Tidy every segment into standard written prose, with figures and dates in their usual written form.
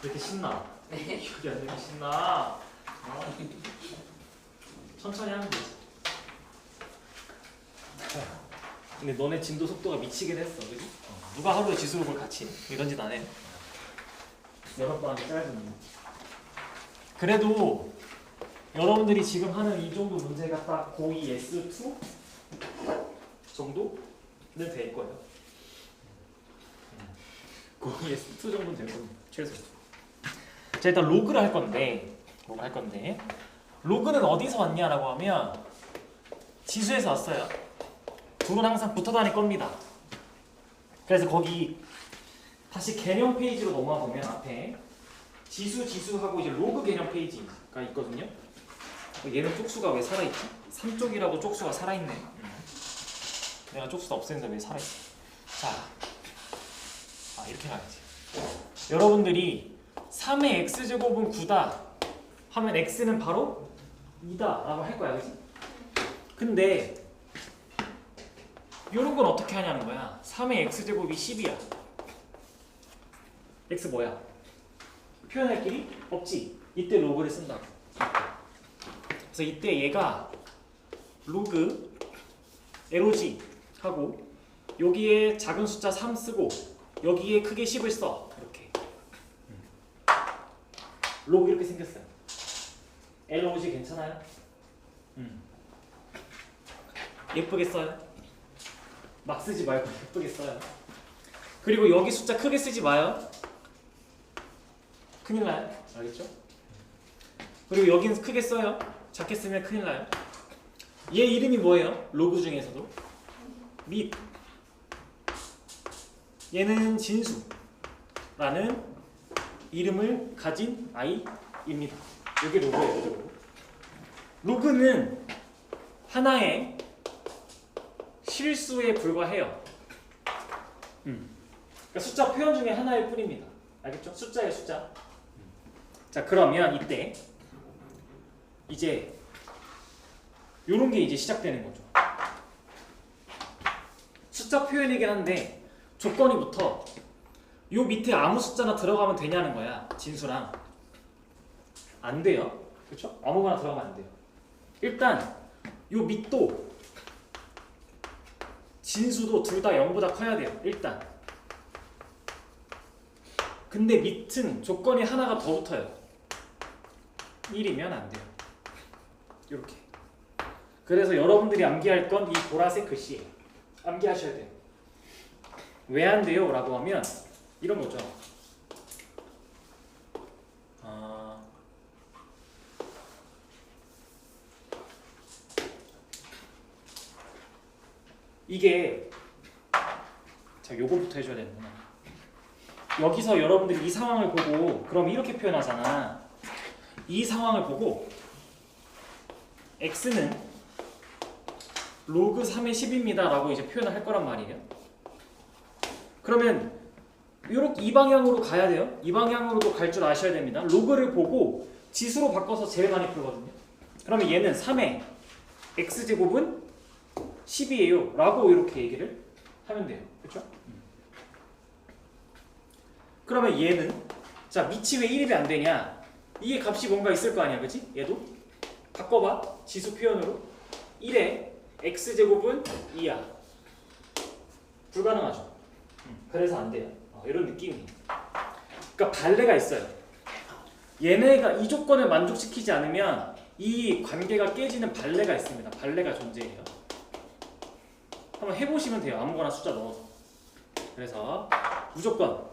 이렇게 신나? 이게 안 되게 신나? 천천히 하면 되지. 근데 너네 진도 속도가 미치긴 했어, 그지? 누가 하루에 지수록을 같이 해? 이런 짓 안 해. 여러 번 하기 짧은. 그래도 여러분들이 지금 하는 이 정도 문제가 딱 고2 S2 정도는 될 거예요. 고2 S2 정도는 될 겁니다. 최소. 자, 일단 로그를 할 건데, 로그는 어디서 왔냐라고 하면 지수에서 왔어요. 둘은 항상 붙어 다닐 겁니다. 그래서 거기 다시 개념 페이지로 넘어와 보면 앞에 지수하고 이제 로그 개념 페이지가 있거든요. 얘는 쪽수가 왜 살아있지? 3쪽이라고 쪽수가 살아있네. 내가 쪽수가 없애는데 왜 살아있어? 자, 이렇게 가야지. 여러분들이 3의 x제곱은 9다 하면 x는 바로 2다 라고 할 거야, 그치? 근데 요런 건 어떻게 하냐는 거야. 3의 x제곱이 10이야. x 뭐야? 표현할 길이 없지. 이때 로그를 쓴다고. 그래서 이때 얘가 로그 LOG 하고 여기에 작은 숫자 3 쓰고 여기에 크게 10을 써. 이렇게. 로그 이렇게 생겼어요. LOG 괜찮아요? 예쁘게 써요? 막 쓰지 말고 예쁘게 써요. 그리고 여기 숫자 크게 쓰지 마요. 큰일 나요. 알겠죠? 그리고 여기는 크게 써요. 작게 쓰면 큰일 나요. 얘 이름이 뭐예요? 로그 중에서도 밋. 얘는 진수라는 이름을 가진 아이입니다. 이게 로그예요. 로그는 하나의 실수에 불과해요. 그러니까 숫자 표현 중에 하나일 뿐입니다. 알겠죠? 숫자예요, 숫자. 자, 그러면 이때 이제 요런 게 이제 시작되는 거죠. 숫자 표현이긴 한데 조건이 붙어. 요 밑에 아무 숫자나 들어가면 되냐는 거야. 진수랑. 안 돼요. 그렇죠? 아무거나 들어가면 안 돼요. 일단 요 밑도 진수도 둘 다 0보다 커야 돼요. 일단. 근데 밑은 조건이 하나가 더 붙어요. 1이면 안 돼요. 이렇게. 그래서 여러분들이 암기할 건 이 보라색 글씨예요. 암기하셔야 돼요. 왜 안 돼요? 라고 하면 이런 거죠. 이게 자, 요거부터 해줘야 되는구나. 여기서 여러분들이 이 상황을 보고 그럼 이렇게 표현하잖아. 이 상황을 보고 x는 로그 3의 10입니다 라고 이제 표현을 할 거란 말이에요. 그러면 이렇게 이 방향으로 가야 돼요. 이 방향으로도 갈 줄 아셔야 됩니다. 로그를 보고 지수로 바꿔서 제일 많이 풀거든요. 그러면 얘는 3의 x제곱은 10이에요 라고 이렇게 얘기를 하면 돼요. 그렇죠? 그러면 얘는 자, 밑이 왜 1이 안 되냐? 이게 값이 뭔가 있을 거 아니야, 그치? 얘도 바꿔봐. 지수 표현으로 1의 x제곱은 2야. 불가능하죠. 그래서 안 돼요. 이런 느낌이에요. 그러니까 발레가 있어요. 얘네가 이 조건을 만족시키지 않으면 이 관계가 깨지는 발레가 있습니다. 발레가 존재해요. 한번 해보시면 돼요. 아무거나 숫자 넣어서. 그래서 무조건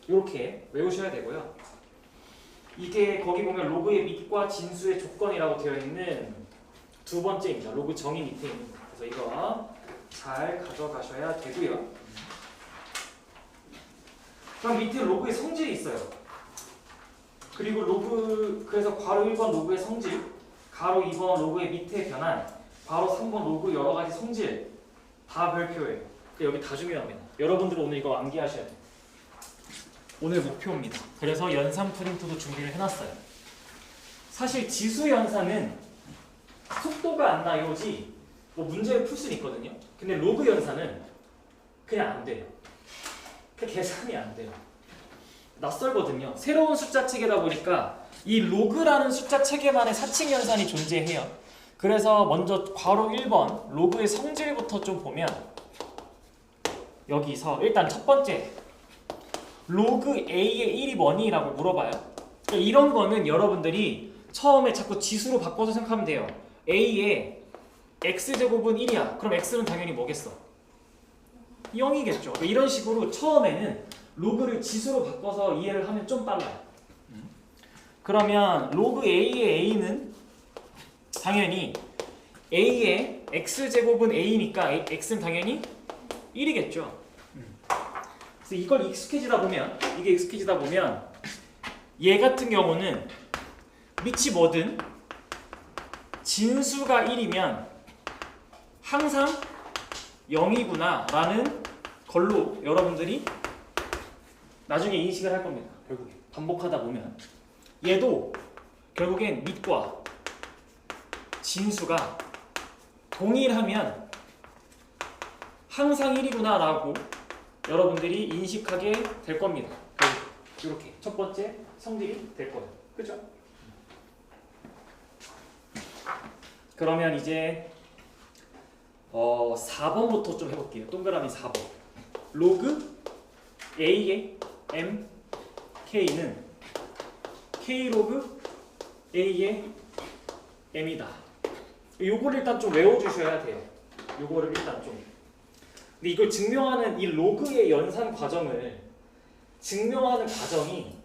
이렇게 외우셔야 되고요. 이게 거기 보면 로그의 밑과 진수의 조건이라고 되어 있는 두 번째입니다. 로그 정의 밑에 있는 거. 그래서 이거 잘 가져가셔야 되고요. 그럼 밑에 로그의 성질이 있어요. 그리고 그래서 괄호 1번 로그의 성질, 가로 2번 로그의 밑에 변환, 괄호 3번 로그 여러 가지 성질 다 별표예요. 여기 다 중요합니다. 여러분들 오늘 이거 암기하셔야 돼요. 오늘 목표입니다. 그래서 연산 프린트도 준비를 해놨어요. 사실 지수 연산은 속도가 안 나요지 뭐 문제를 풀 수는 있거든요. 근데 로그 연산은 그냥 안 돼요. 그 계산이 안 돼요. 낯설거든요. 새로운 숫자 체계다 보니까 이 로그라는 숫자 체계만의 사칙 연산이 존재해요. 그래서 먼저 괄호 1번 로그의 성질부터 좀 보면 여기서 일단 첫 번째 로그 A의 1이 뭐니? 라고 물어봐요. 그러니까 이런 거는 여러분들이 처음에 자꾸 지수로 바꿔서 생각하면 돼요. A의 X제곱은 1이야. 그럼 X는 당연히 뭐겠어? 0이겠죠. 그러니까 이런 식으로 처음에는 로그를 지수로 바꿔서 이해를 하면 좀 빨라요. 그러면 로그 A의 A는 당연히 A의 X제곱은 A니까 X는 당연히 1이겠죠. 그래서 이걸 익숙해지다 보면 얘 같은 경우는 밑이 뭐든 진수가 1이면 항상 0이구나 라는 걸로 여러분들이 나중에 인식을 할 겁니다. 결국에 반복하다 보면 얘도 결국엔 밑과 진수가 동일하면 항상 1이구나 라고 여러분들이 인식하게 될 겁니다. 이렇게 첫 번째 성질이 될 거예요. 그죠? 그러면 이제 4번부터 좀 해볼게요. 동그라미 4번. 로그 A의 M K는 K 로그 A의 M이다. 요거를 일단 좀 외워주셔야 돼요. 요거를 일단 좀. 근데 이걸 증명하는 이 로그의 연산 과정을 증명하는 과정이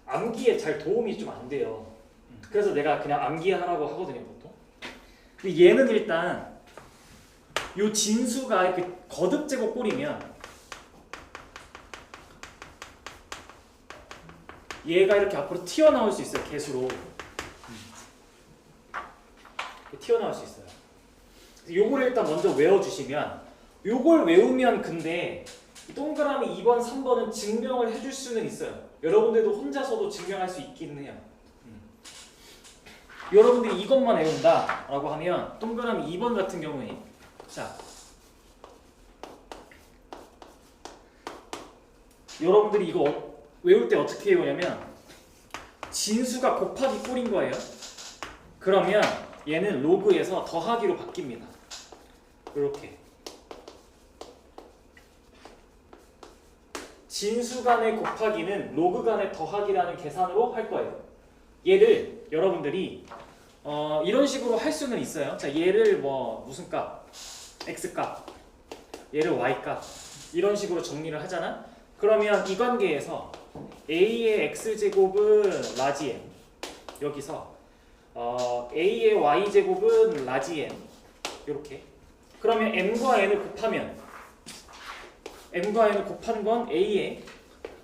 암기에 잘 도움이 좀 안 돼요. 그래서 내가 그냥 암기하라고 하거든요, 보통. 근데 얘는 일단 요 진수가 이렇게 거듭제곱 꼴이면 얘가 이렇게 앞으로 튀어나올 수 있어요, 개수로. 튀어나올 수 있어요. 요걸 일단 먼저 외워주시면 요걸 외우면 근데 동그라미 2번, 3번은 증명을 해줄 수는 있어요. 여러분들도 혼자서도 증명할 수 있기는 해요. 여러분들이 이것만 외운다 라고 하면 동그라미 2번 같은 경우에 자 여러분들이 이거 외울 때 어떻게 외우냐면 진수가 곱하기 꼴인 거예요. 그러면 얘는 로그에서 더하기로 바뀝니다. 이렇게 진수 간의 곱하기는 로그 간의 더하기라는 계산으로 할 거예요. 얘를 여러분들이 이런 식으로 할 수는 있어요. 자, 얘를 뭐 무슨 값, x 값, 얘를 y 값 이런 식으로 정리를 하잖아. 그러면 이 관계에서 a의 x 제곱은 라지 m, 여기서 a의 y 제곱은 라지 m 이렇게. 그러면 m과 n을 곱하면 m과 n을 곱하는 건 a의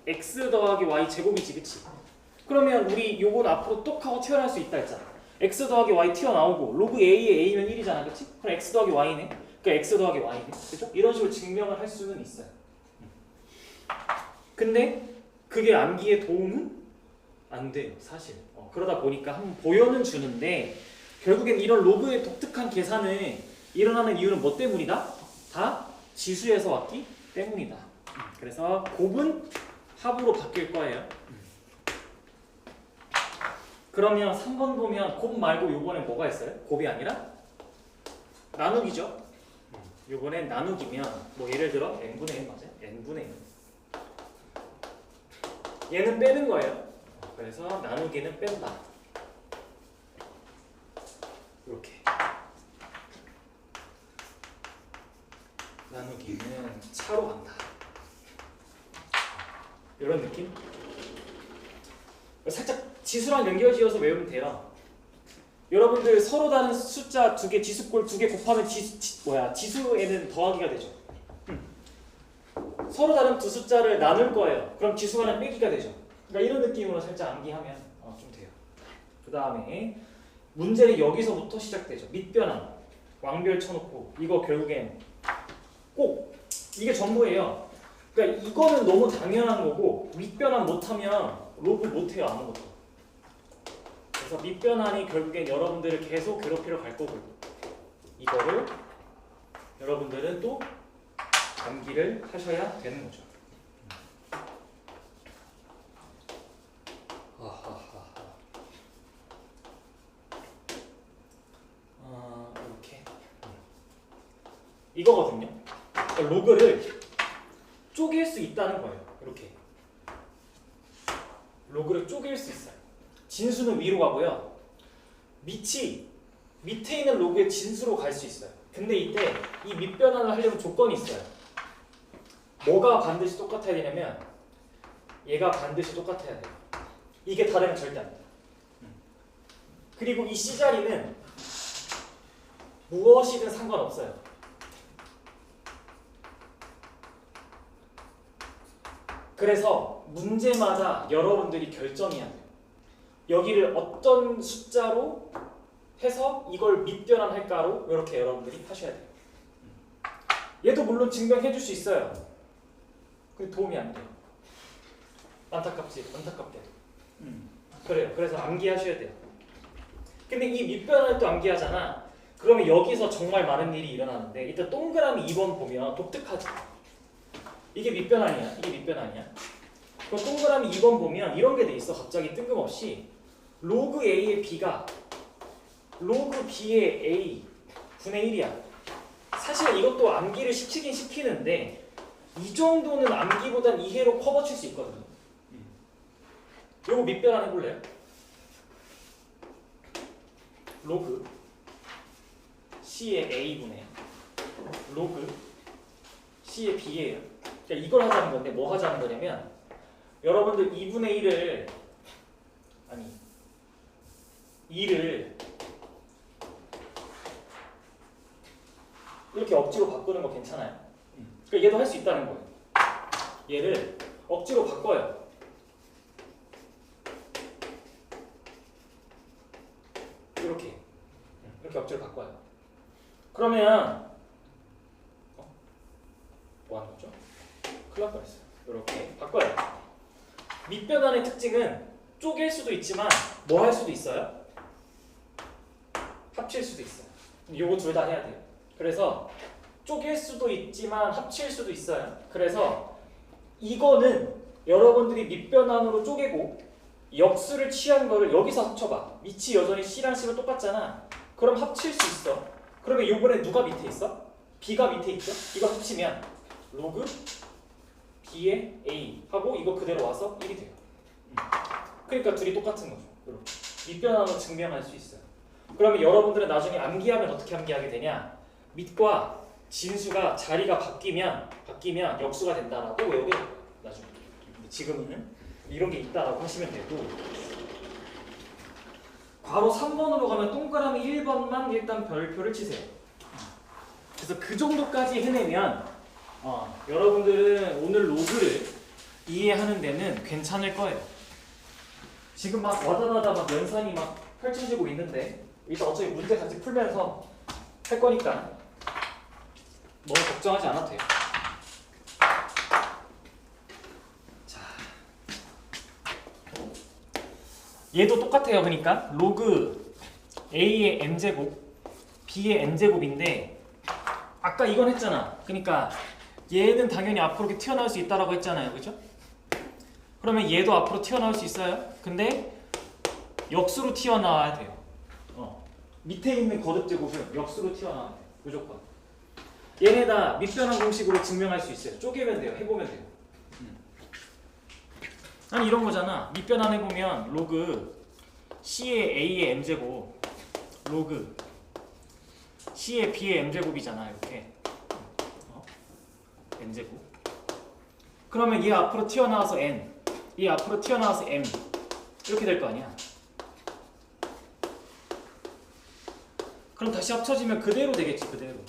x 더하기 y 제곱이지, 그치? 그러면 우리 요건 앞으로 똑 하고 튀어나올 수 있다 했잖아. x 더하기 y 튀어나오고 로그 a의 a면 1이잖아, 그치? 그럼 x 더하기 y네. 그러니까 x 더하기 y네. 그죠? 이런 식으로 증명을 할 수는 있어요. 근데 그게 암기에 도움은 안 돼요, 사실. 그러다 보니까 한번 보여는 주는데 결국엔 이런 로그의 독특한 계산을 일어나는 이유는 뭐 때문이다? 다 지수에서 왔기 때문이다. 그래서 곱은 합으로 바뀔 거예요. 그러면 3번 보면 곱 말고 요번엔 뭐가 있어요? 곱이 아니라 나누기죠. 요번엔 나누기면 뭐 예를 들어 n분의 n 맞아요? n분의 n. 얘는 빼는 거예요. 그래서 나누기는 뺀다. 이렇게. 나누기는 차로 간다. 이런 느낌? 살짝 지수랑 연결지어서 외우면 돼요. 여러분들 서로 다른 숫자 두 개, 지수꼴 두 개 곱하면 지수에는 더하기가 되죠. 서로 다른 두 숫자를 나눌 거예요. 그럼 지수가는 빼기가 되죠. 그러니까 이런 느낌으로 살짝 암기하면 좀 돼요. 그 다음에 문제는 여기서부터 시작되죠. 밑변환, 왕별 쳐놓고 이거 결국엔 꼭 이게 전부예요. 그러니까 이거는 너무 당연한 거고 밑변환 못하면 로그 못해요, 아무것도. 그래서 밑변환이 결국엔 여러분들을 계속 괴롭히러 갈 거고 이거를 여러분들은 또 암기를 하셔야 되는 거죠. 이거거든요. 그러니까 로그를 쪼갤 수 있다는 거예요. 이렇게 로그를 쪼갤 수 있어요. 진수는 위로 가고요. 밑에 있는 로그의 진수로 갈 수 있어요. 근데 이때 이 밑변환을 하려면 조건이 있어요. 뭐가 반드시 똑같아야 되냐면 얘가 반드시 똑같아야 돼요. 이게 다르면 절대 안 돼요. 그리고 이 C자리는 무엇이든 상관없어요. 그래서 문제마다 여러분들이 결정해야 돼요. 여기를 어떤 숫자로 해서 이걸 밑변환할까로 이렇게 여러분들이 하셔야 돼요. 얘도 물론 증명해 줄 수 있어요. 근데 도움이 안 돼요. 안타깝게도. 그래요. 그래서 암기하셔야 돼요. 근데 이 밑변환을 또 암기하잖아. 그러면 여기서 정말 많은 일이 일어나는데 일단 동그라미 2번 보면 독특하지. 이게 밑변환이야. 그럼 동그라미 2번 보면 이런 게 돼 있어. 갑자기 뜬금없이 로그 A의 B가 로그 B의 A 분의 1이야. 사실 이것도 암기를 시키긴 시키는데 이 정도는 암기보단 이해로 커버칠 수 있거든요. 요거 밑변환 해볼래요? 로그 C의 A분의 로그 C의 B예요. 그러니까 이걸 하자는 건데 뭐 하자는 거냐면 여러분들 2분의 1을 2를 이렇게 억지로 바꾸는 거 괜찮아요? 그러니까 얘도 할 수 있다는 거예요. 얘를 억지로 바꿔요. 이렇게 억지로 바꿔요. 그러면 뭐 하는 거죠? 큰일 날 뻔했어요. 이렇게 바꿔요. 밑변환의 특징은 쪼갤 수도 있지만 뭐 할 수도 있어요? 합칠 수도 있어요. 요거 둘 다 해야 돼요. 그래서 쪼갤 수도 있지만 합칠 수도 있어요. 그래서 이거는 여러분들이 밑변환으로 쪼개고 역수를 취한 거를 여기서 합쳐봐. 밑이 여전히 C랑 C가 똑같잖아. 그럼 합칠 수 있어. 그러면 요번에 누가 밑에 있어? B가 밑에 있죠? 이거 합치면 로그 B의 A 하고 이거 그대로 와서 1이 돼요. 그러니까 둘이 똑같은 거죠. 이렇게 밑변환으로 증명할 수 있어요. 그러면 여러분들은 나중에 암기하면 어떻게 암기하게 되냐? 밑과 진수가 자리가 바뀌면 역수가 된다라고 외우게 돼요. 나중에. 지금은 이런 게 있다라고 하시면 되고 바로 3번으로 가면 동그라미 1번만 일단 별표를 치세요. 그래서 그 정도까지 해내면 여러분들은 오늘 로그를 이해하는 데는 괜찮을 거예요. 지금 막 와다다다 막 연산이 막 펼쳐지고 있는데 일단 어차피 문제 같이 풀면서 할 거니까 너무 걱정하지 않아도 돼요. 자, 얘도 똑같아요. 그러니까 로그 A의 n제곱 B의 n제곱인데 아까 이건 했잖아. 그러니까 얘는 당연히 앞으로 이렇게 튀어나올 수 있다라고 했잖아요. 그죠? 그러면 얘도 앞으로 튀어나올 수 있어요. 근데 역수로 튀어나와야 돼요. 밑에 있는 거듭제곱은 역수로 튀어나와야 돼요. 무조건. 얘네 다 밑변환 공식으로 증명할 수 있어요. 쪼개면 돼요. 해보면 돼요. 아니 이런 거잖아. 밑변환 해보면 로그 C의 A의 m제곱 로그 C의 B의 m제곱이잖아. 이렇게 n제곱. 그러면 얘 앞으로 튀어나와서 n, 얘 앞으로 튀어나와서 m 이렇게 될 거 아니야. 그럼 다시 합쳐지면 그대로 되겠지. 그대로 이렇게.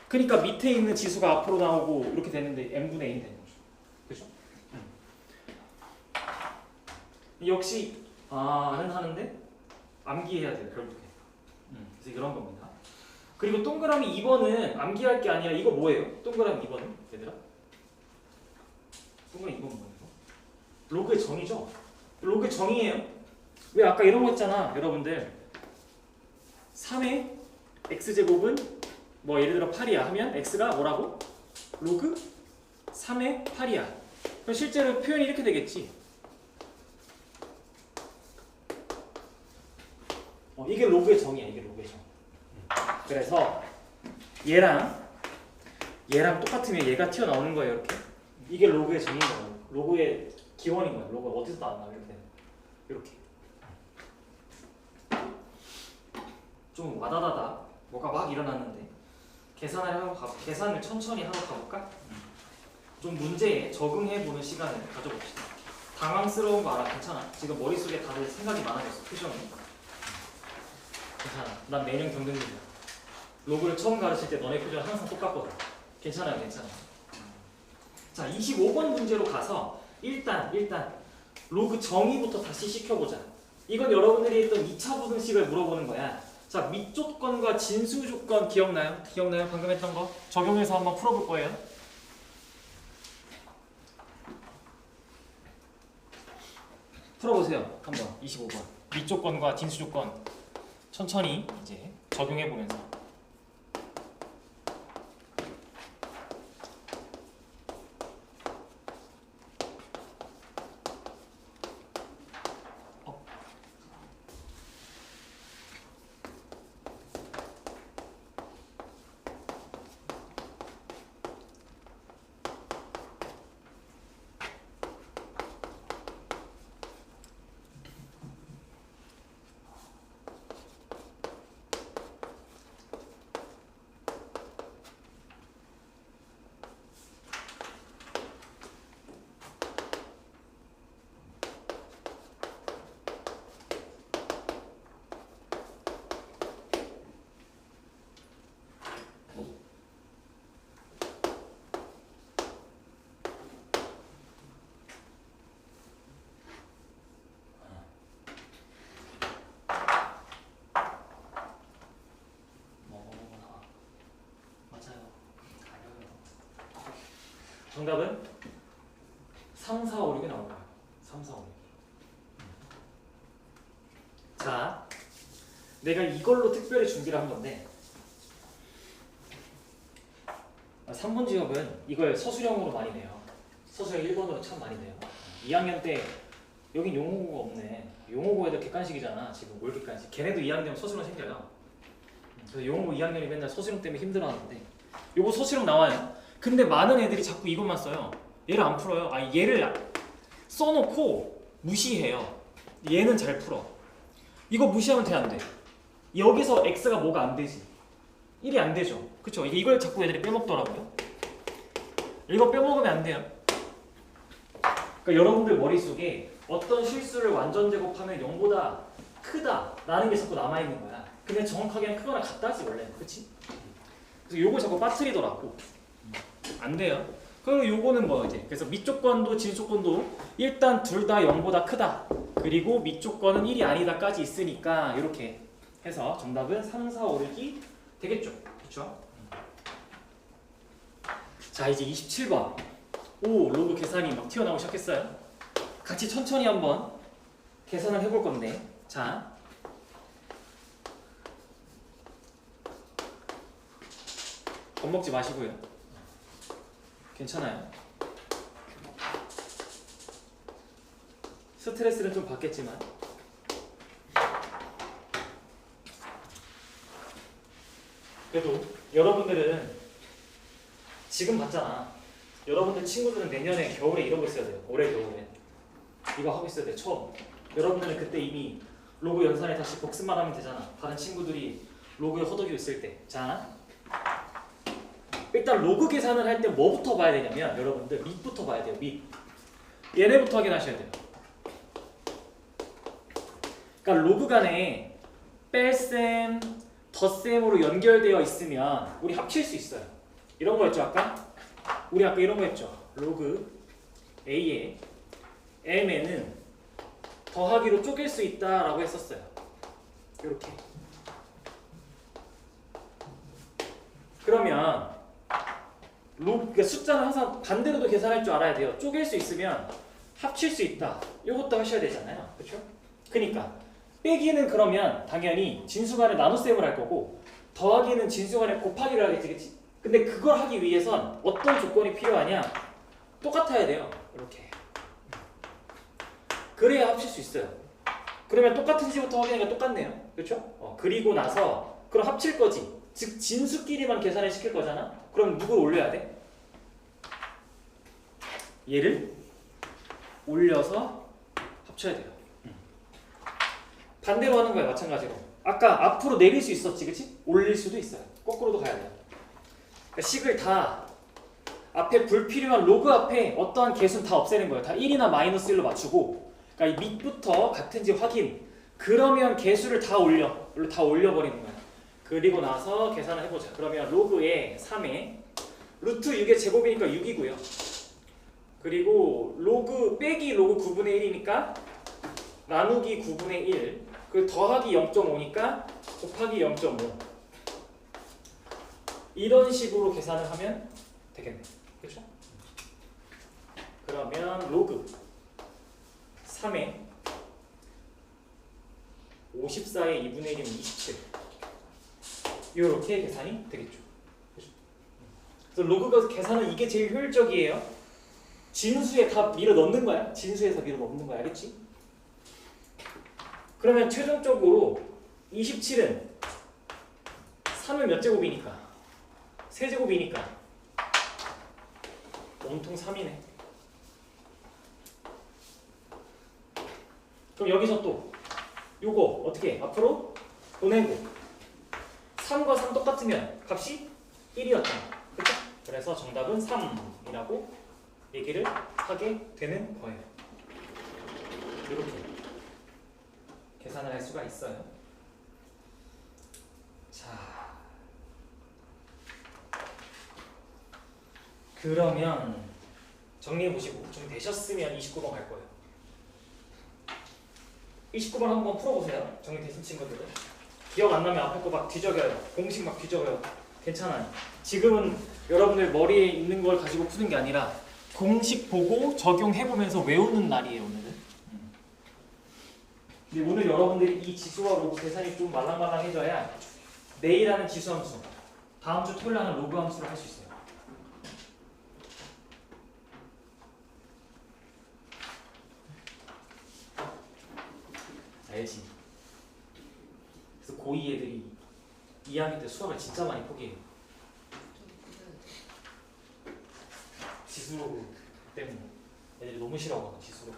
그러니까 밑에 있는 지수가 앞으로 나오고 이렇게 되는데 n분의 1이 되는 거죠. 그죠? 역시 는 하는데 암기해야 돼요. 결국에. 그래서 이런 겁니다. 그리고 동그라미 2번은 암기할 게 아니라 이거 뭐예요? 동그라미 2번은 얘들아? 동그라미 2번 뭐예요? 로그의 정의죠? 로그의 정의예요. 왜 아까 이런 거 했잖아. 여러분들 3의 x제곱은 뭐 예를 들어 8이야 하면 x가 뭐라고? 로그 3의 8이야. 그럼 실제로 표현이 이렇게 되겠지. 이게 로그의 정의야. 이게 로그의 정. 그래서 얘랑 똑같으면 얘가 튀어나오는 거예요. 이렇게. 이게 로그의 정인 거예요. 로그의 기원인 거예요. 로그가 어디서 나왔나 이렇게. 이렇게. 좀 와다다다 뭐가 막 일어났는데 계산을 천천히 하고 가볼까? 좀 문제에 적응해보는 시간을 가져봅시다. 당황스러운 거 알아? 괜찮아. 지금 머릿속에 다들 생각이 많아졌어. 표정이. 괜찮아. 난 매년 겪는 일이야. 로그를 처음 가르칠 때 너네 표정은 항상 똑같거든. 괜찮아요. 괜찮아. 자, 25번 문제로 가서 일단 로그 정의부터 다시 시켜보자. 이건 여러분들이 했던 2차 부등식을 물어보는 거야. 자, 밑조건과 진수조건 기억나요? 방금 했던 거? 적용해서 한번 풀어볼 거예요. 풀어보세요. 한번 25번. 밑조건과 진수조건 천천히 이제 적용해보면서. 정답은 3, 4, 5, 6이 나온 거예요. 3, 4, 5, 6. 자, 내가 이걸로 특별히 준비를 한 건데 3번 지역은 이걸 서술형으로 많이 내요. 서술형 1번으로 참 많이 내요. 2학년 때 여긴 용어고가 없네. 용어고 애들 객관식이잖아. 지금 뭘 객관식. 걔네도 2학년 되면 서술형 생겨요. 그래서 용어고 2학년이 맨날 서술형 때문에 힘들어하는데 요거 서술형 나와요. 근데 많은 애들이 자꾸 이것만 써요. 얘를 안 풀어요. 얘를 써놓고 무시해요. 얘는 잘 풀어. 이거 무시하면 돼, 안 돼? 여기서 x가 뭐가 안 되지? 1이 안 되죠. 그쵸? 이걸 자꾸 애들이 빼먹더라고요. 이거 빼먹으면 안 돼요. 그러니까 여러분들 머릿속에 어떤 실수를 완전 제곱하면 0보다 크다 라는 게 자꾸 남아있는 거야. 근데 정확하게는 크거나 같다지 원래는. 그치? 그래서 요걸 자꾸 빠뜨리더라고. 안 돼요. 그리고 요거는 뭐 이제 그래서 밑조건도 진조건도 일단 둘 다 0보다 크다. 그리고 밑조건은 1이 아니다까지 있으니까 이렇게 해서 정답은 3, 4, 5, 6이 되겠죠. 그렇죠? 자, 이제 27번. 오, 로그 계산이 막 튀어나오기 시작했어요. 같이 천천히 한번 계산을 해볼 건데, 자, 겁먹지 마시고요. 괜찮아요. 스트레스는 좀 받겠지만 그래도 여러분들은 지금 봤잖아. 여러분들 친구들은 내년에 겨울에 이러고 있어야 돼요. 올해 겨울에 이거 하고 있어야 돼. 처음. 여러분들은 그때 이미 로그 연산에 다시 복습만 하면 되잖아. 다른 친구들이 로그에 허덕이고 있을 때. 자, 일단 로그 계산을 할 때 뭐부터 봐야 되냐면 여러분들 밑부터 봐야 돼요. 밑. 얘네부터 확인하셔야 돼요. 그러니까 로그 간에 뺄셈, 덧셈으로 연결되어 있으면 우리 합칠 수 있어요. 이런 거 했죠 아까? 우리 아까 이런 거 했죠. 로그 A에 M에는 더하기로 쪼갤 수 있다라고 했었어요. 이렇게. 그러면 그러니까 숫자는 항상 반대로도 계산할 줄 알아야 돼요. 쪼갤 수 있으면 합칠 수 있다. 이것도 하셔야 되잖아요. 그렇죠? 그러니까 빼기는 그러면 당연히 진수간에 나눗셈을 할 거고 더하기는 진수간에 곱하기를 하겠지. 그치? 근데 그걸 하기 위해선 어떤 조건이 필요하냐? 똑같아야 돼요. 이렇게. 그래야 합칠 수 있어요. 그러면 똑같은지부터 확인하니까 똑같네요. 그렇죠? 그리고 나서 그럼 합칠 거지. 즉 진수끼리만 계산을 시킬 거잖아. 그럼 누굴 올려야 돼? 얘를 올려서 합쳐야 돼요. 반대로 하는 거야, 마찬가지로. 아까 앞으로 내릴 수 있었지, 그치? 올릴 수도 있어요. 거꾸로도 가야 돼요. 그러니까 식을 다 앞에 불필요한 로그 앞에 어떠한 개수는 다 없애는 거예요. 다 1이나 마이너스 1로 맞추고, 그러니까 이 밑부터 같은지 확인. 그러면 개수를 다 올려버리는 거야. 그리고 나서 계산을 해보자. 그러면 로그의 3에 루트 6의 제곱이니까 6이고요. 그리고 로그 빼기 로그 9분의 1이니까 나누기 9분의 1. 그 더하기 0.5니까 곱하기 0.5. 이런 식으로 계산을 하면 되겠네. 그렇죠? 그러면 로그 3에 54의 2분의 1이면 27. 이렇게 계산이 되겠죠. 그렇죠? 그래서 로그가 계산은 이게 제일 효율적이에요. 진수에 다 밀어 넣는 거야. 진수에서 밀어 넣는 거야. 알겠지? 그러면 최종적으로 27은 3은 몇 제곱이니까? 세제곱이니까 온통 3이네. 그럼 여기서 또 요거 어떻게 해? 앞으로 보내고 3과 3 똑같으면 값이 1이었잖아. 그쵸? 그래서 정답은 3이라고 얘기를 하게 되는 거예요. 이렇게 계산을 할 수가 있어요. 자, 그러면 정리해 보시고 좀 되셨으면 29번 갈 거예요. 29번 한번 풀어보세요. 정리되신 친구들은. 기억 안 나면 앞에 거 막 뒤적여요. 공식 막 뒤적여요. 괜찮아요. 지금은 여러분들 머리에 있는 걸 가지고 푸는 게 아니라 공식 보고 적용해보면서 외우는 날이에요, 오늘은. 근데 오늘 여러분들이 이 지수와 로그 계산이 좀 말랑말랑해져야 내일 하는 지수 함수, 다음 주 토요일 하는 로그 함수를 할 수 있어요. 알지? 그래서 고2 애들이 2학년 때 수학을 진짜 많이 포기해요. 지수로 때문에 애들이 너무 싫어하거든, 지수로.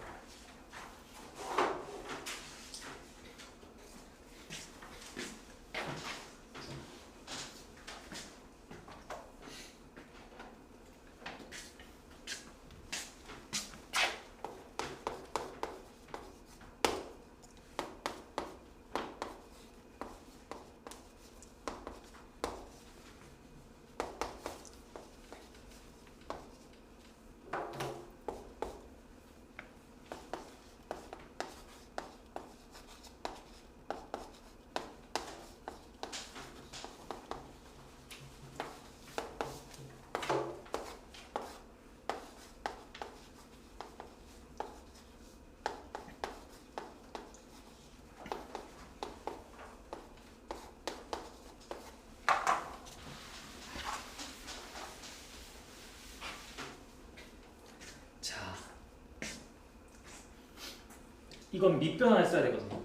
이건 밑변환을 써야 되거든요.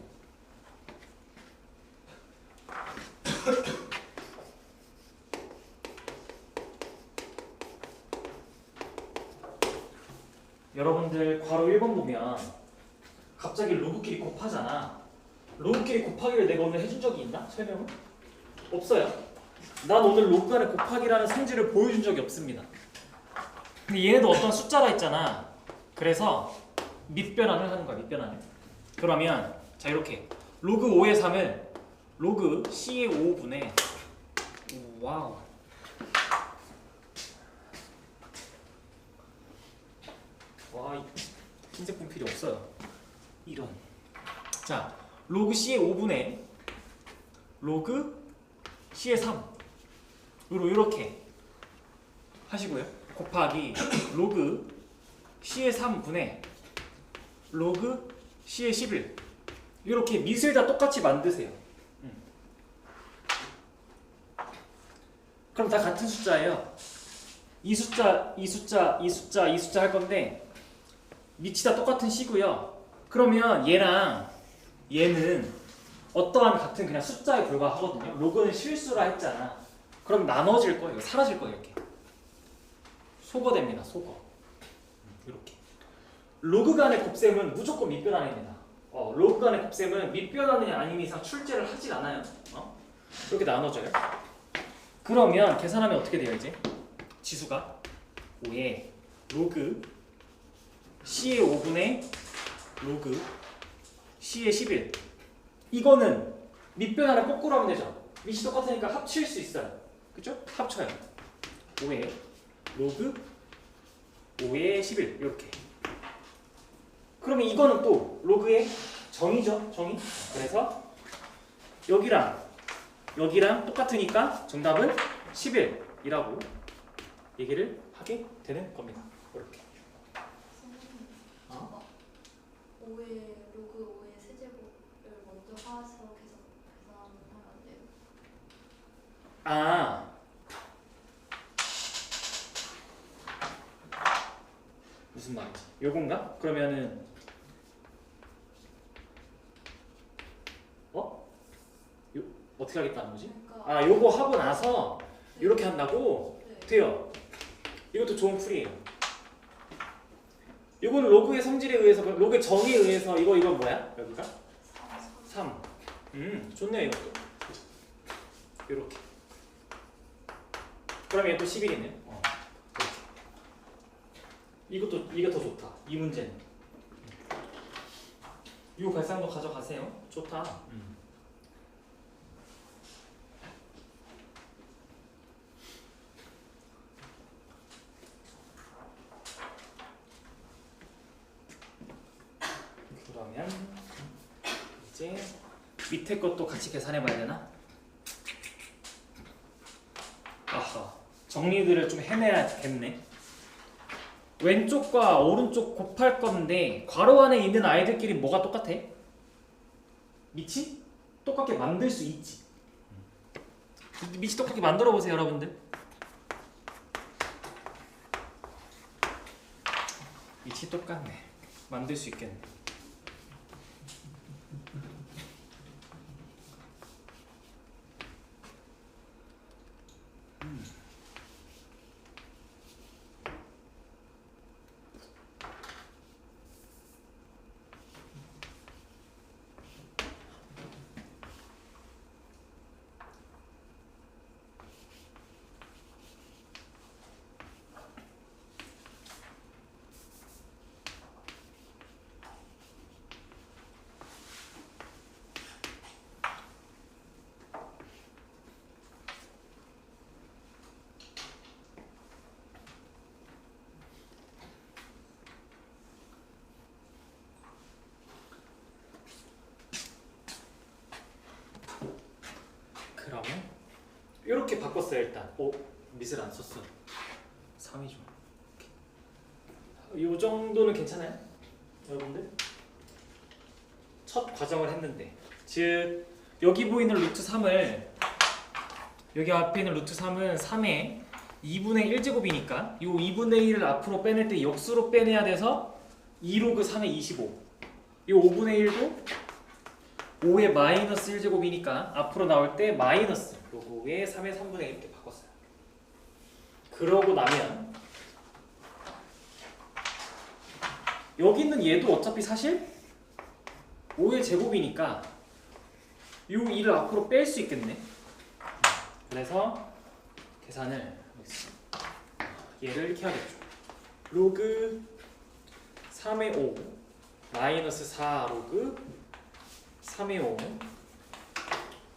여러분들 괄호 1번 보면 갑자기 로그끼리 곱하잖아. 로그끼리 곱하기를 내가 오늘 해준 적이 있나? 설명은? 없어요. 난 오늘 로그 간의 곱하기라는 성질을 보여준 적이 없습니다. 근데 얘네도 어떤 숫자가 있잖아. 그래서 밑변환을 하는 거야. 밑변환을. 그러면 자 이렇게 로그 5의 3을 로그 C의 5분의 와우 와 흰색 분필이 없어요. 이런 자 로그 C의 5분의 로그 C의 3으로 이렇게 하시고요. 곱하기 로그 C의 3분의 로그 C의 11 이렇게 밑을 다 똑같이 만드세요. 그럼 다 같은 숫자예요. 이 숫자, 이 숫자, 이 숫자, 이 숫자 할 건데 밑이 다 똑같은 C고요. 그러면 얘랑 얘는 어떠한 같은 그냥 숫자에 불과하거든요. 로그는 실수라 했잖아. 그럼 나눠질 거예요. 사라질 거예요. 이렇게 소거됩니다. 소거. 이렇게. 로그 간의 곱셈은 무조건 밑변환입니다. 로그 간의 곱셈은 밑변환이 아닌 이상 출제를 하질 않아요. 이렇게 나눠져요. 그러면 계산하면 어떻게 돼요 이제? 지수가 5에 로그 C의 5분의 로그 C의 11. 이거는 밑변환을 거꾸로 하면 되죠. 밑이 똑같으니까 합칠 수 있어요. 그죠? 합쳐요. 5에 로그 5의 11 이렇게. 그러면 이거는 또 로그의 정의죠. 정의. 그래서 여기랑 똑같으니까 정답은 11이라고 얘기를 하게 되는 겁니다. 이렇게. 5의 로그 5의 세제곱을 먼저 하셔서 계산하면 안 돼요? 무슨 말이지? 요건가? 그러면은 어떻게 하겠다는 거지? 그러니까 요거 하고 나서 이렇게 한다고? 네. 돼요. 이것도 좋은 풀이에요. 이거는 로그의 성질에 의해서, 로그의 정의에 의해서 이거 뭐야? 여기가? 3. 좋네요 이것도. 이렇게. 그럼 얘도 11이네. 이렇게. 이게 더 좋다. 이 문제는. 이 발상도 가져가세요. 좋다. 그러면 이제 밑에 것도 같이 계산해 봐야 되나? 정리들을 좀 해내야겠네. 왼쪽과 오른쪽 곱할 건데 괄호 안에 있는 아이들끼리 뭐가 똑같아? 밑이? 똑같게 만들 수 있지. 밑이 똑같게 만들어 보세요 여러분들. 밑이 똑같네. 만들 수 있겠네. 그러면 이렇게 바꿨어요 일단. 밑을 안 썼어. 3이죠. 이 정도는 괜찮아요? 여러분들? 첫 과정을 했는데 즉 여기 보이는 루트 3을 여기 앞에 있는 루트 3은 3의 2분의 1제곱이니까 이 2분의 1을 앞으로 빼낼 때 역수로 빼내야 돼서 2로그 3의 25. 이 5분의 1도 5의 마이너스 1제곱이니까 앞으로 나올 때 마이너스 로그 5의 3의 3분의 1 이렇게 바꿨어요. 그러고 나면 여기 있는 얘도 어차피 사실 5의 제곱이니까 이 2를 앞으로 뺄 수 있겠네. 그래서 계산을 하겠습니다. 얘를 이렇게 하겠죠. 로그 3의 5 마이너스 4 로그 3의 5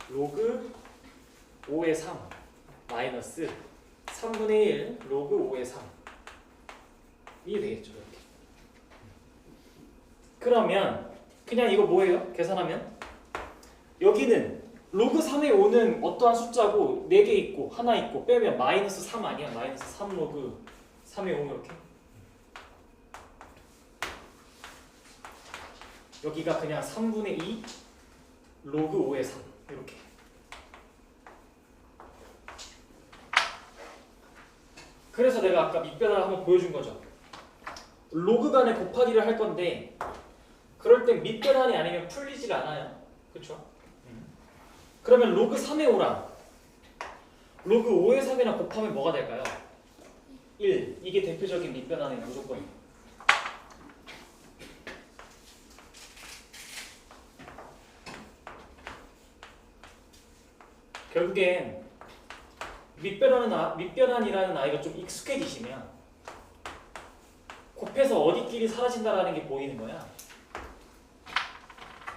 로그 5의 3 마이너스 3분의 1 로그 5의 3 이게 되겠죠. 이렇게. 그러면 그냥 이거 뭐예요? 계산하면 여기는 로그 3의 5는 어떠한 숫자고 4개 있고 하나 있고 빼면 마이너스 3 아니야? 마이너스 3 로그 3의 5 이렇게. 여기가 그냥 3분의 2 로그 5의 3 이렇게. 그래서 내가 아까 밑변화를 한번 보여준 거죠. 로그 간의 곱하기를 할 건데 그럴 땐 밑변환이 아니면 풀리질 않아요. 그렇죠? 그러면 로그 3의 5랑 로그 5의 3이랑 곱하면 뭐가 될까요? 1. 이게 대표적인 밑변환의 무조건이에요. 결국엔 밑변환이라는 아이가 좀 익숙해지시면 곱해서 어디끼리 사라진다라는 게 보이는 거야.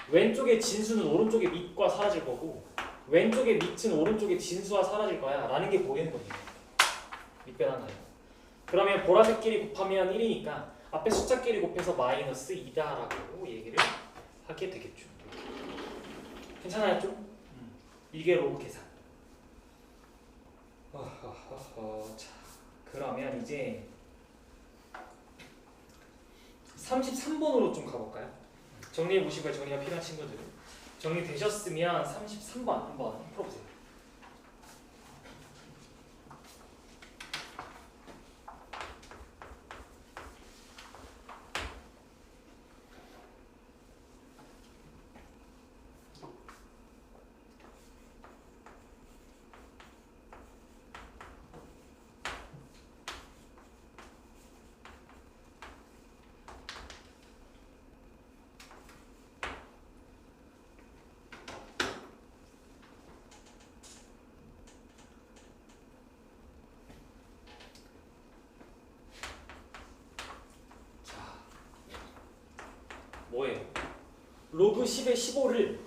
왼쪽의 진수는 오른쪽의 밑과 사라질 거고 왼쪽의 밑은 오른쪽의 진수와 사라질 거야 라는 게 보이는 거지. 밑변환 아이. 그러면 보라색끼리 곱하면 1이니까 앞에 숫자끼리 곱해서 마이너스 2다라고 얘기를 하게 되겠죠. 괜찮아요 좀? 이게 로그 계산. 자, 그러면 이제 33번으로 좀 가볼까요? 정리해 보시고요. 정리가 필요한 친구들. 정리되셨으면 33번 한번 풀어보세요. 뭐예요? 로그 10의 15를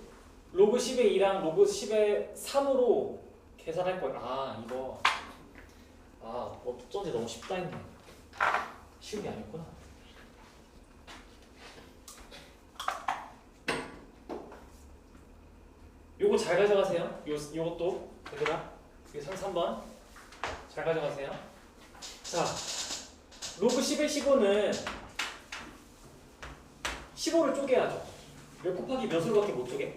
로그 10의 2랑 로그 10의 3으로 계산할 거예요. 아 이거 어쩐지 너무 쉽다 했네. 쉬운 게 아니었구나. 요거 잘 가져가세요. 요것도 얘들아 이게 33번 잘 가져가세요. 자 로그 10의 15는 15를 쪼개야죠. 몇 곱하기 몇으로밖에 못 쪼개?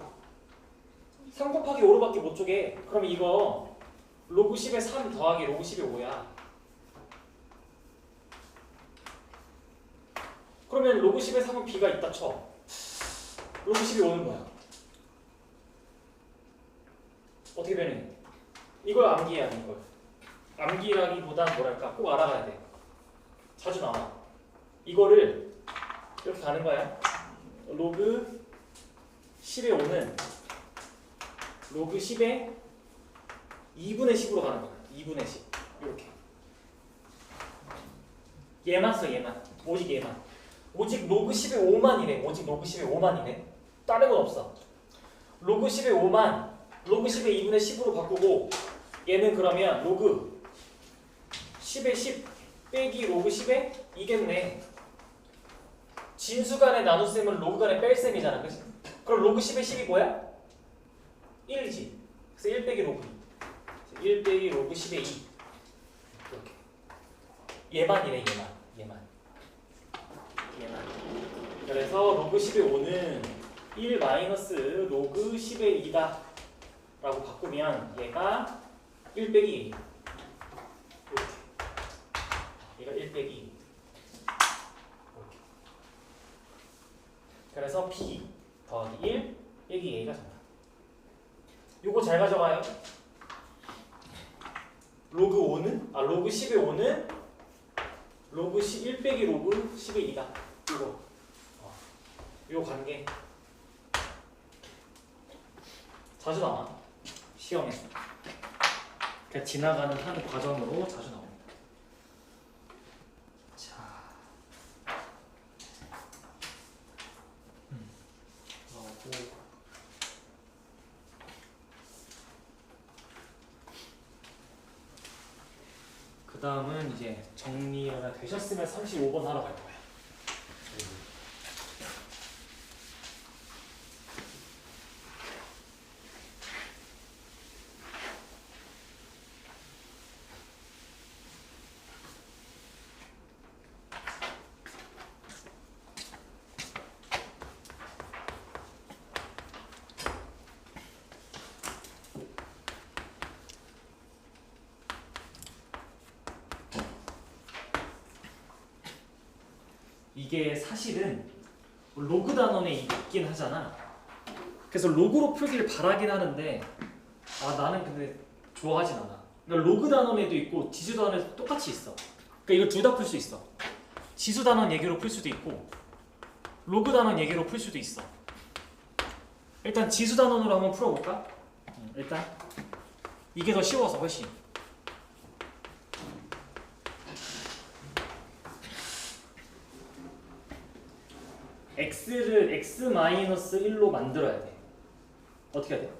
3 곱하기 5로밖에 못 쪼개. 그럼 이거 로그 10의 3 더하기 로그 10의 5야. 그러면 로그 10의 3은 b가 있다 쳐. 로그 10의 5는 뭐야? 어떻게 변해? 이걸 암기해야 돼. 이걸 암기라기보단 뭐랄까 꼭 알아가야 돼. 자주 나와. 이거를 이렇게 가는 거야. 로그 10의 5는 로그 10의 2분의 10으로 가는 거야. 2분의 10 이렇게. 얘만 써 얘만. 오직 얘만. 오직 로그 10의 5만이래. 오직 로그 10의 5만이래. 다른 건 없어. 로그 10의 5만 로그 10의 2분의 10으로 바꾸고 얘는 그러면 로그 10의 10 빼기 로그 10의 2겠네. 진수간의 나눗셈은 로그간의 뺄셈이잖아. 그치? 그럼 로그 10의 10이 뭐야? 1이지. 그래서 1 빼기 로그 2. 1 빼기 로그 10의 2. 이렇게. 얘만이네 얘만. 그래서 로그 10의 5는 1 마이너스 로그 10의 2다 라고 바꾸면 얘가 1 빼기 2. 이렇게. 얘가 1 빼기 2. 그래서 b 더하기 1 빼기 a가 정답. 요거 잘 가져가요. 로그 5는 로그 10의 5는 로그 1 빼기 로그 10의 2다. 요 관계 자주 나와. 시험에. 그냥 지나가는 한 과정으로 자주 나옵니다. 그 다음은 이제 정리가 되셨으면 35번 하러 갈 거예요. 이게 사실은 로그 단원에 있긴 하잖아. 그래서 로그로 풀기를 바라긴 하는데 아 나는 근데 좋아하진 않아. 그러니까 로그 단원에도 있고 지수 단원에도 똑같이 있어. 그러니까 이걸 둘 다 풀 수 있어. 지수 단원 얘기로 풀 수도 있고 로그 단원 얘기로 풀 수도 있어. 일단 지수 단원으로 한번 풀어볼까? 일단 이게 더 쉬워서 훨씬. x를 x-1로 만들어야 돼. 어떻게 해야 돼?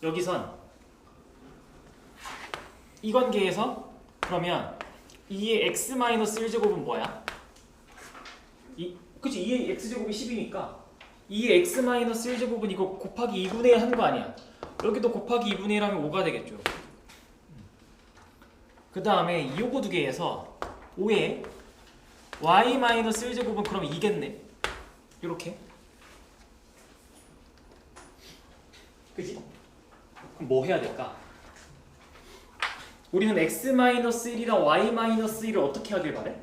여기선 이 관계에서 그러면 2의 x-1제곱은 뭐야? 그치 2의 x제곱이 10이니까 2의 x-1제곱은 이거 곱하기 2분의 1 한 거 아니야. 여기도 곱하기 2분의 1 하면 5가 되겠죠. 그 다음에 요거 두 개에서 5의 y-1제곱은 그럼 2겠네. 요렇게. 그치? 그럼 뭐 해야 될까? 우리는 x-1이랑 y-1을 어떻게 하길 바래?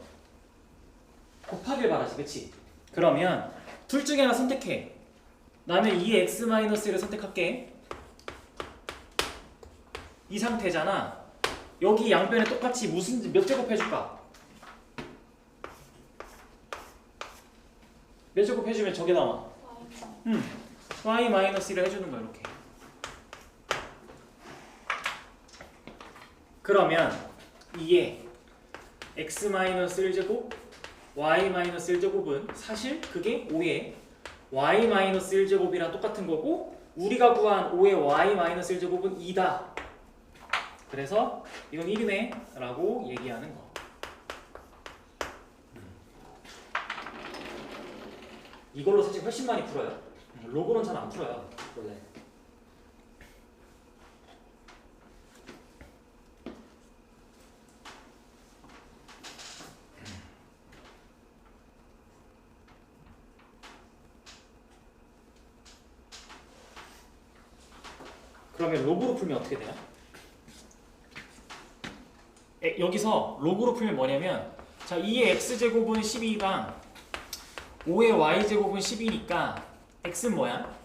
곱하길 바라지, 그치? 그러면 둘 중에 하나 선택해. 나는 이 x-1을 선택할게. 이 상태잖아. 여기 양변에 똑같이 무슨 몇 제곱 해줄까? 몇 제곱 해주면 저게 나와? y-1을 해주는 거야, 이렇게. 그러면 2의 x-1제곱 y-1제곱은 사실 그게 5의 y-1제곱이랑 똑같은 거고 우리가 구한 5의 y-1제곱은 2다. 그래서 이건 1이네 라고 얘기하는 거. 이걸로 사실 훨씬 많이 풀어요. 로그는 잘 안 풀어요 원래. 그러면 로그로 풀면 어떻게 돼요? 여기서 로그로 풀면 뭐냐면 자 2의 x제곱은 12랑 5의 y제곱은 12니까 x는 뭐야?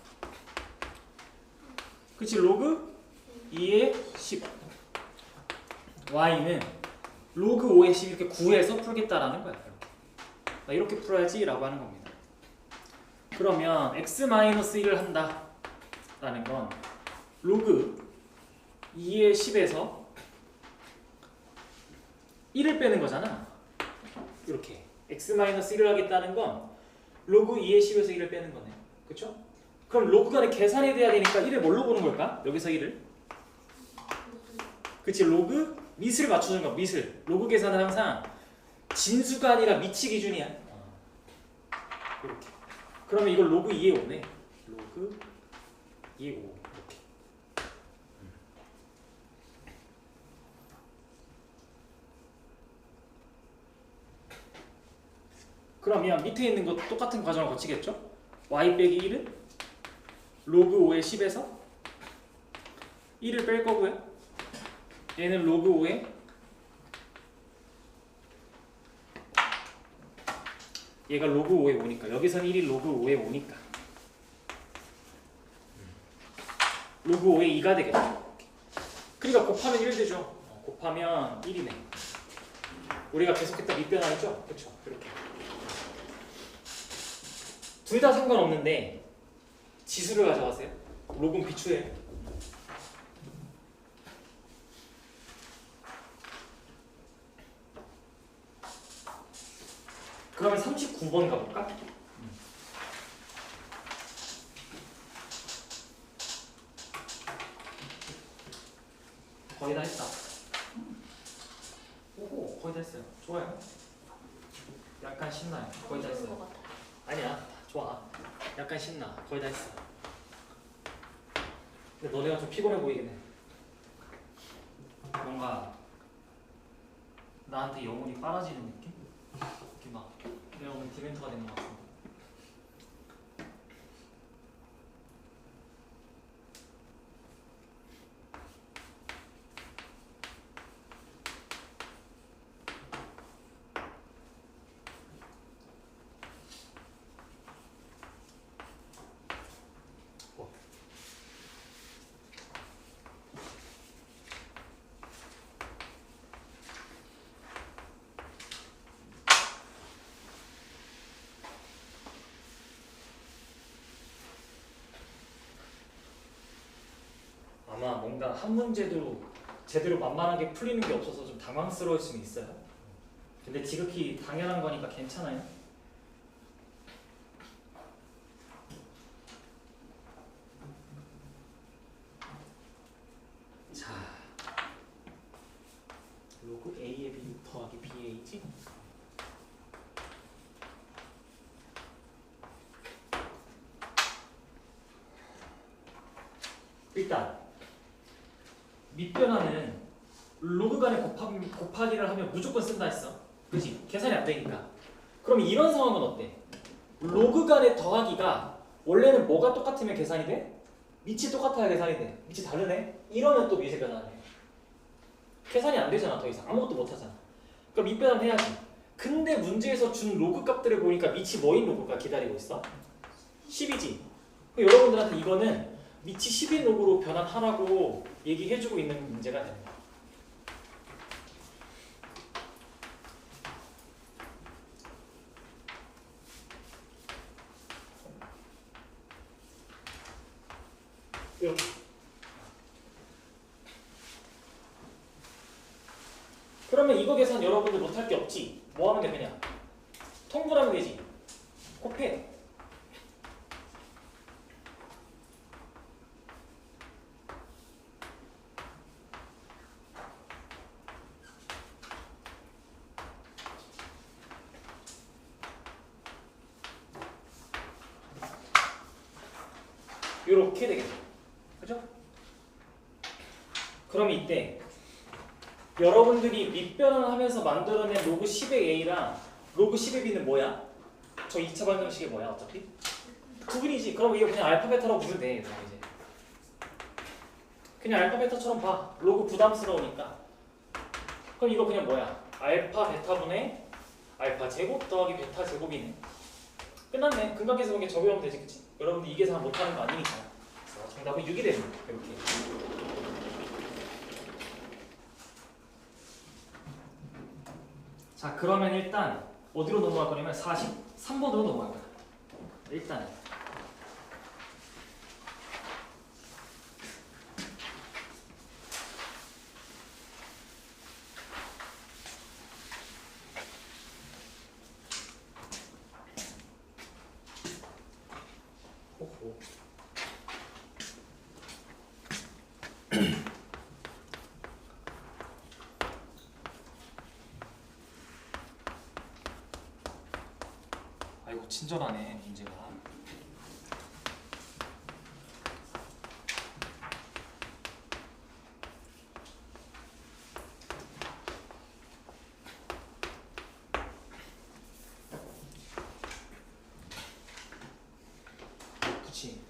그치 로그 2의 10 y는 로그 5의 10 이렇게 구해서 풀겠다라는 거야. 이렇게 풀어야지 라고 하는 겁니다. 그러면 x-1을 한다 라는 건 로그 2의 10에서 1을 빼는 거잖아. 이렇게 x-1을 하겠다는 건 로그 2의 10에서 1을 빼는 거네. 그쵸? 그럼 로그 간의 계산이 돼야 되니까 1을 뭘로 보는 걸까? 여기서 1을 그치 로그 밑을 맞추는 거. 밑을 로그 계산은 항상 진수가 아니라 밑이 기준이야. 이렇게. 그러면 이걸 로그 2의 5네. 로그 2의 5 이렇게. 그러면 밑에 있는 것도 똑같은 과정을 거치겠죠? y 빼기 1은 로그 5의 10에서 1을 뺄 거고요. 얘는 로그 5의 얘가 로그 5의 5니까 여기선 1이 로그 5의 5니까 로그 5의 2가 되겠죠. 그러니까 곱하면 1 되죠. 곱하면 1이네. 우리가 계속했던 밑변화했죠? 그렇죠. 이렇게 둘 다 상관없는데 지수를 가져가세요. 로그는 비추해. 그러면 39번 가볼까? 거의 다 했다. 오호, 거의 다 했어요. 좋아요. 약간 신나요. 거의 다 했어요. 아니야, 좋아. 약간 신나. 거의 다 했어. 근데 너네가 좀 피곤해 보이긴 해. 뭔가 나한테 영혼이 빨아지는 느낌? 이렇게 막 내가 오늘 디멘터가 된 것 같은데. 아마 뭔가 한 문제도 제대로 만만하게 풀리는 게 없어서 좀 당황스러울 수는 있어요. 근데 지극히 당연한 거니까 괜찮아요. 자, 로그 A의 B 더하기 BA지? 일단 밑변화는 로그 간의 곱하기를 하면 무조건 쓴다 했어. 그치? 계산이 안 되니까. 그럼 이런 상황은 어때? 로그 간의 더하기가 원래는 뭐가 똑같으면 계산이 돼? 밑이 똑같아야 계산이 돼. 밑이 다르네? 이러면 또 미세 변화네. 계산이 안 되잖아. 더 이상 아무것도 못 하잖아. 그럼 밑변화는 해야지. 근데 문제에서 준 로그 값들을 보니까 밑이 뭐인 로그가 기다리고 있어? 10이지. 여러분들한테 이거는 밑이 10인 로그로 변환하라고 얘기해주고 있는 문제가 됩니다. 이렇게. 그러면 이거 계산 여러분들 못할 게 없지. 뭐 하면 돼 그냥? 통분하면 되지. 곱해. 요렇게 되겠죠. 그죠? 그럼 이때 여러분들이 밑변환을 하면서 만들어낸 로그 10의 A랑 로그 10의 B는 뭐야? 저 2차 방정식이 뭐야 어차피? 구분이지. 그럼 이거 그냥 알파 베타라고 부르면 돼. 이제 그냥 알파 베타처럼 봐. 로그 부담스러우니까. 그럼 이거 그냥 뭐야? 알파 베타분의 알파 제곱 더하기 베타 제곱이네. 끝났네. 금강계수관계 적용하면 되지, 그치? 여러분들 이 계산 못하는 거 아니니까. 그래서 정답은 6이 됩니다. 이렇게. 자, 그러면 일단 어디로 넘어갈 거냐면 43번으로 넘어갈 거야. 일단 호호. 아이고 친절하네 문제가. 그치.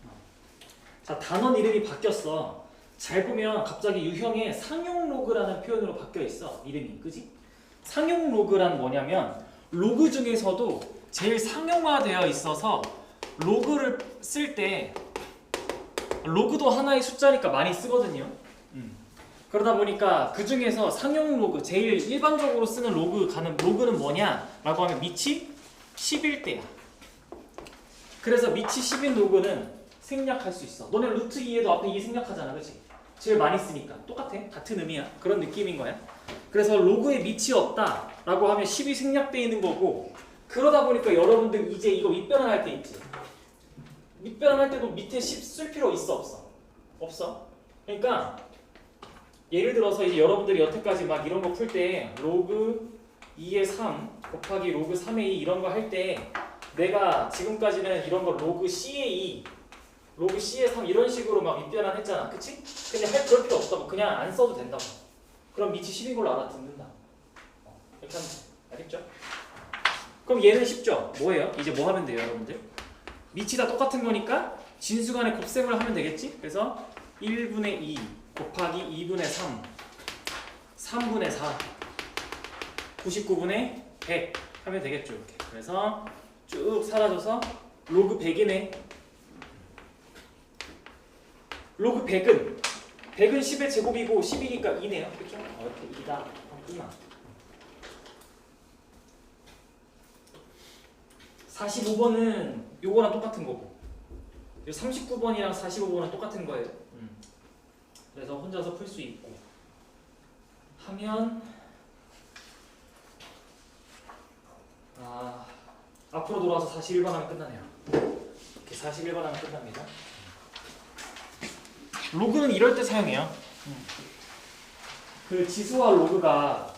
자, 단원 이름이 바뀌었어. 잘 보면 갑자기 유형에 상용 로그라는 표현으로 바뀌어 있어. 이름이. 그지? 상용 로그란 뭐냐면 로그 중에서도 제일 상용화되어 있어서 로그를 쓸 때 로그도 하나의 숫자니까 많이 쓰거든요. 그러다 보니까 그 중에서 상용 로그, 제일 일반적으로 쓰는 로그는 뭐냐라고 하면 밑이 10일 때야. 그래서 밑이 10인 로그는 생략할 수 있어. 너네 루트 2에도 앞에 2 생략하잖아, 그치? 제일 많이 쓰니까 똑같아. 같은 의미야. 그런 느낌인 거야. 그래서 로그에 밑이 없다라고 하면 10이 생략되어 있는 거고, 그러다 보니까 여러분들 이제 이거 윗변환할 때 있지. 윗변환할 때도 밑에 10 쓸 필요 있어, 없어? 없어. 그러니까 예를 들어서 이제 여러분들이 여태까지 막 이런 거 풀 때 로그 2의 3 곱하기 로그 3의 2 이런 거 할 때 내가 지금까지는 이런 거 로그 C의 2 로그 C의 3 이런 식으로 막 윗변환 했잖아. 그치? 근데 그럴 필요 없다고. 그냥 안 써도 된다고. 그럼 밑이 10인 걸로 알아듣는다. 이렇게 하면 돼. 알겠죠? 그럼 얘는 쉽죠? 뭐예요? 이제 뭐 하면 돼요, 여러분들? 밑이 다 똑같은 거니까 진수간의 곱셈을 하면 되겠지? 그래서 1분의 2 곱하기 2분의 3 3분의 4 99분의 100 하면 되겠죠, 이렇게. 그래서 쭉 사라져서 로그 100이네. 로그 100은 10의 제곱이고 10이니까 2네요. 그렇죠? 이렇게 2다. 끝나. 45번은 요거랑 똑같은 거고 39번이랑 45번은 똑같은 거예요. 그래서 혼자서 풀 수 있고 하면 앞으로 돌아와서 41번 하면 끝나네요. 이렇게 41번 하면 끝납니다. 로그는 이럴 때 사용해요. 그 지수와 로그가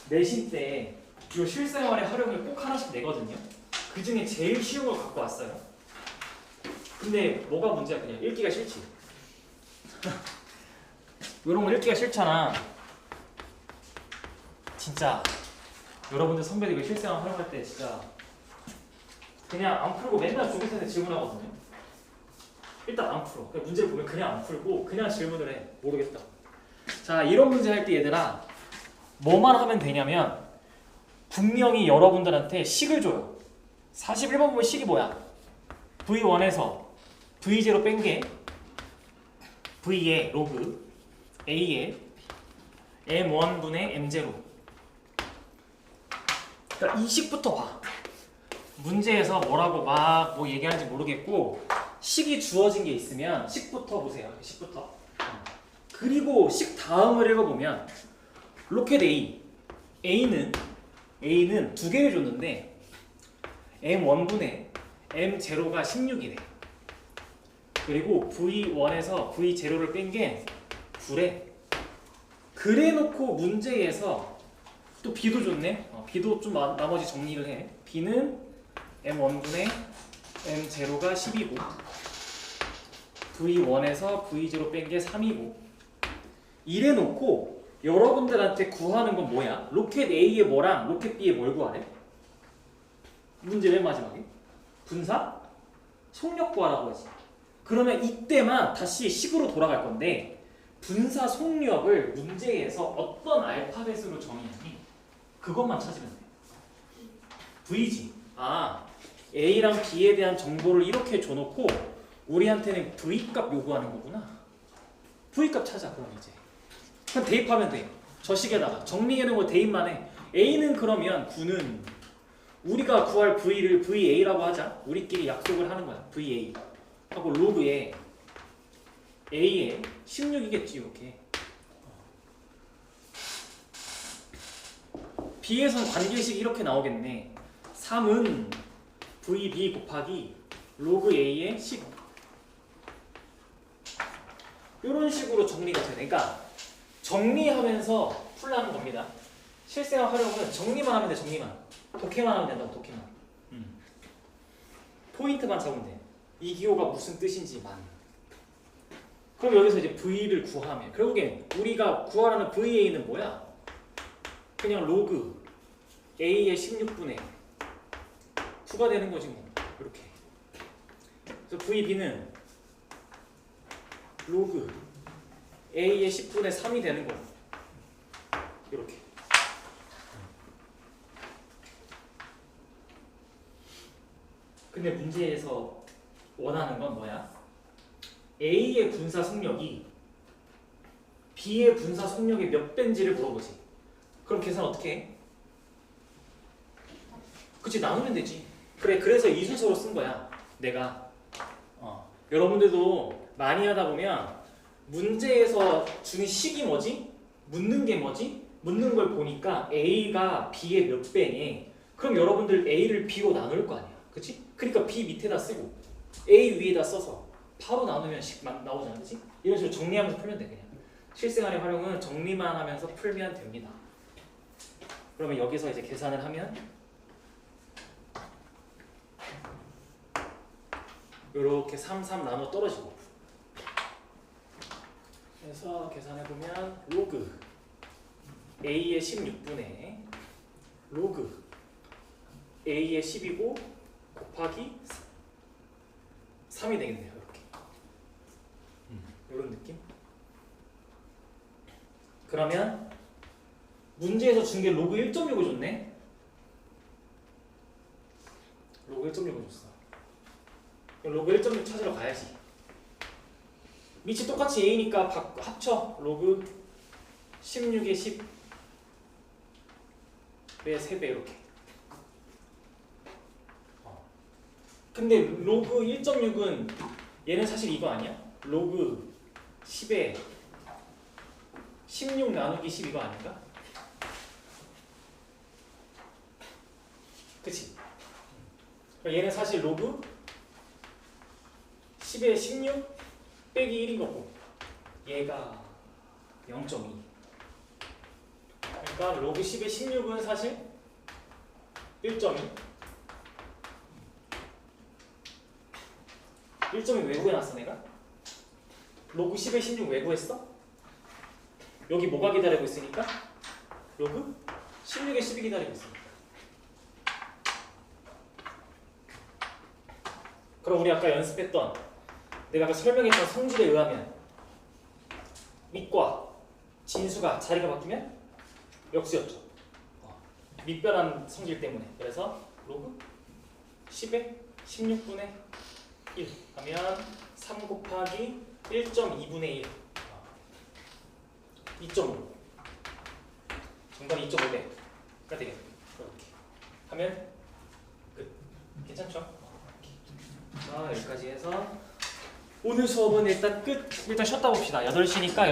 내신 때 이 실생활의 활용을 꼭 하나씩 내거든요. 그 중에 제일 쉬운 걸 갖고 왔어요. 근데 뭐가 문제야? 그냥 읽기가 싫지. 이런 거 읽기가 싫잖아. 진짜 여러분들 선배들 이거 실생활 활용할 때 진짜 그냥 안 풀고 맨날 조교쌤한테 질문하거든요. 일단 안 풀어. 그냥 문제를 보면 그냥 안 풀고 그냥 질문을 해. 모르겠다. 자, 이런 문제 할 때 얘들아 뭐만 하면 되냐면 분명히 여러분들한테 식을 줘요. 41번 보면 식이 뭐야? V1에서 V0 뺀 게 V의 로그 A의 M1분의 M0. 그러니까 이 식부터 봐. 문제에서 뭐라고 막 뭐 얘기하는지 모르겠고 식이 주어진 게 있으면 식부터 보세요. 식부터. 그리고 식 다음을 읽어보면 로켓 A는 두 개를 줬는데 M1분의 M0가 16이래. 그리고 V1에서 V0를 뺀 게 9래. 그래 놓고 문제에서 또 B도 줬네. B도 좀 나머지 정리를 해. B는 M1분의 M0가 10이고 V1에서 V0 뺀 게 3이고 이래 놓고 여러분들한테 구하는 건 뭐야? 로켓 A의 뭐랑 로켓 B의 뭘 구하래? 문제 맨 마지막에 분사? 속력 구하라고 하지. 그러면 이때만 다시 식으로 돌아갈 건데 분사 속력을 문제에서 어떤 알파벳으로 정의하니? 그것만 찾으면 돼. V지. A랑 B에 대한 정보를 이렇게 줘놓고 우리한테는 V값 요구하는 거구나. V값 찾아. 그럼 이제 그냥 대입하면 돼요. 저 식에다가 정리해놓은 거 대입만 해. A는 그러면 9는 우리가 구할 V를 VA라고 하자. 우리끼리 약속을 하는 거야. VA 하고 로그에 A에 16이겠지. 이렇게 B에서는 관계식 이렇게 나오겠네. 3은 VB 곱하기 로그 A의 10. 이런 식으로 정리가 돼요. 그러니까 정리하면서 풀라는 겁니다. 실생활 활용은 정리만 하면 돼. 정리만. 독해만 하면 된다고. 독해만. 포인트만 잡으면 돼. 이 기호가 무슨 뜻인지만. 그럼 여기서 이제 V를 구하면 결국엔 우리가 구하라는 VA는 뭐야? 그냥 로그 A의 16분의 9가 되는 거지 뭐. 이렇게. 그래서 VB는 로그 A의 10분의 3이 되는 거야. 이렇게. 근데 문제에서 원하는 건 뭐야? A의 분사 속력이 B의 분사 속력의 몇 배인지를 물어보지. 그럼 계산 어떻게 해? 그치, 나누면 되지. 그래, 그래서 이 순서로 쓴 거야. 내가 여러분들도 많이 하다 보면 문제에서 준 식이 뭐지? 묻는 게 뭐지? 묻는 걸 보니까 A가 B의 몇 배니? 그럼 여러분들 A를 B로 나눌 거 아니야. 그치? 그러니까 B 밑에다 쓰고 A 위에다 써서 바로 나누면 식 나오잖아. 그치? 이런 식으로 정리하면서 풀면 돼. 그냥 실생활의 활용은 정리만 하면서 풀면 됩니다. 그러면 여기서 이제 계산을 하면 이렇게 3, 3 나눠 떨어지고, 그래서 계산해보면 로그 A의 16분의 로그 A의 10이고 곱하기 3이 되겠네요. 이렇게. 이런 느낌? 그러면 문제에서 준 게 로그 1.6을 줬네? 로그 1.6을 줬어. 그럼 로그 1.6 찾으러 가야지. 밑이 똑같이 A니까 합쳐. 로그 16의 10의 3배 이렇게. 근데 로그 1.6은 얘는 사실 이거 아니야? 로그 10에 16 나누기 10 이거 아닌가? 그치? 얘는 사실 로그 10에 16 빼기 1인 거고 얘가 0.2. 그러니까 로그 10의 16은 사실 1.2. 1.2 왜 구해놨어 내가? 로그 10의 16 왜 구했어? 여기 뭐가 기다리고 있으니까? 로그 16의 10이 기다리고 있으니까. 그럼 우리 아까 연습했던 내가 아까 설명했던 성질에 의하면 밑과 진수가 자리가 바뀌면 역수였죠. 밑변한 성질 때문에. 그래서 로그 10에 16분의 1 하면 3 곱하기 1.2분의 1 2.5 정답이 2.5배가 되겠네요. 이렇게 하면 끝. 괜찮죠? 자 여기까지 해서 오늘 수업은 일단 끝. 일단 쉬었다 봅시다. 8시니까